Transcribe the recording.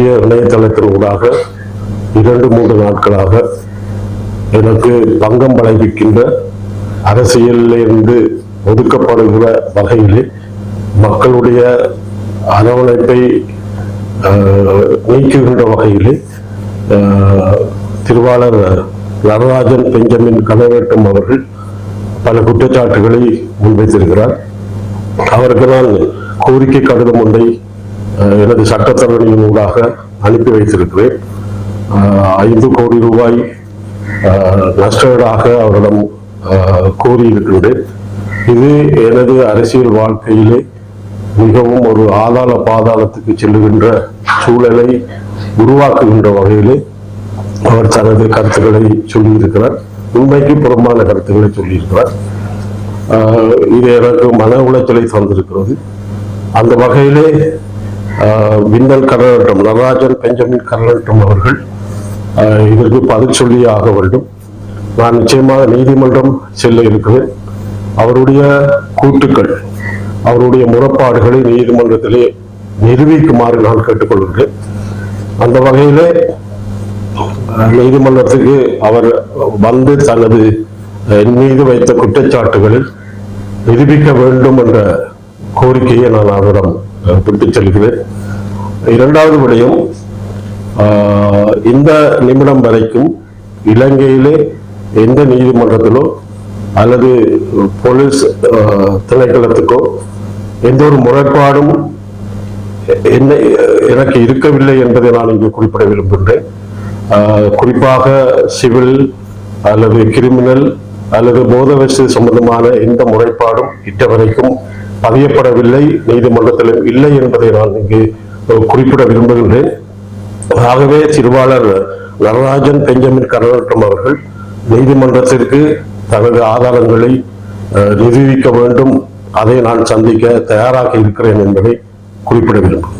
அவருடைய இணையதளத்தினூடாக 2-3 நாட்களாக எனக்கு பங்கம் விளைவிக்கின்ற அரசியலிலிருந்து ஒதுக்கப்படுகிற வகையிலே மக்களுடைய அரவணைப்பை நீக்குகின்ற வகையிலே திருவாளர் நடராஜன் பெஞ்சமின் கனவேட்டும் அவர்கள் பல குற்றச்சாட்டுகளை முன்வைத்திருக்கிறார். அவருக்கு நான் கோரிக்கை கடிதம் ஒன்றை எனது சட்டத்தரணியின் ஊடாக அனுப்பி வைத்திருக்கிறேன். 5 கோடி ரூபாய் நஷ்டஈடாக அவரிடம் கோரியிருக்கின்றேன். இது எனது அரசியல் வாழ்க்கையிலே மிகவும் ஒரு ஆதாள பாதாளத்துக்கு செல்லுகின்ற சூழலை உருவாக்குகின்ற வகையிலே அவர் தனது கருத்துக்களை சொல்லியிருக்கிறார். உண்மைக்கு புறம்பான கருத்துக்களை சொல்லியிருக்கிறார். இது எனக்கு மன உளைச்சலை தந்திருக்கிறது. அந்த வகையிலே விந்தல் கரநட்டம் நடராஜன் பெஞ்சமின் கரநட்டம் அவர்கள் இதற்கு பதில் சொல்லியே ஆக வேண்டும். நான் நிச்சயமாக நீதிமன்றம் செல்ல இருக்கிறேன். அவருடைய கூட்டுக்கள், அவருடைய முறைப்பாடுகளை நீதிமன்றத்திலே நிரூபிக்குமாறு நான் கேட்டுக்கொள்கிறேன். அந்த வகையிலே நீதிமன்றத்துக்கு அவர் வந்து தனது மீது வைத்த குற்றச்சாட்டுகளில் நிரூபிக்க வேண்டும் என்ற கோரிக்கையை நான் அவரிடம் விட்டுச் செல்கிறேன். 2வது விடயம், இந்த நிமிடம் வரைக்கும் இலங்கையிலே எந்த நீதிமன்றத்திலோ அல்லது போலீஸ் திணைக்களத்துக்கோ எந்த ஒரு முறைப்பாடும் எனக்கு இருக்கவில்லை என்பதை நான் இங்கு குறிப்பிட விரும்புகின்றேன். குறிப்பாக சிவில் அல்லது கிரிமினல் அல்லது போதவசு சம்பந்தமான எந்த முறைப்பாடும் இட்டவரைக்கும் பதியப்படவில்லை, நீதிமன்றத்திலும் இல்லை என்பதை நான் இங்கு குறிப்பிட விரும்புகின்றேன். ஆகவே திருவாளர் நடராஜன் பெஞ்சமின் கரநட்டம் அவர்கள் நீதிமன்றத்திற்கு தனது ஆதாரங்களை நிரூபிக்க வேண்டும். அதை நான் சந்திக்க தயாராக இருக்கிறேன் என்பதை குறிப்பிட விரும்புகிறேன்.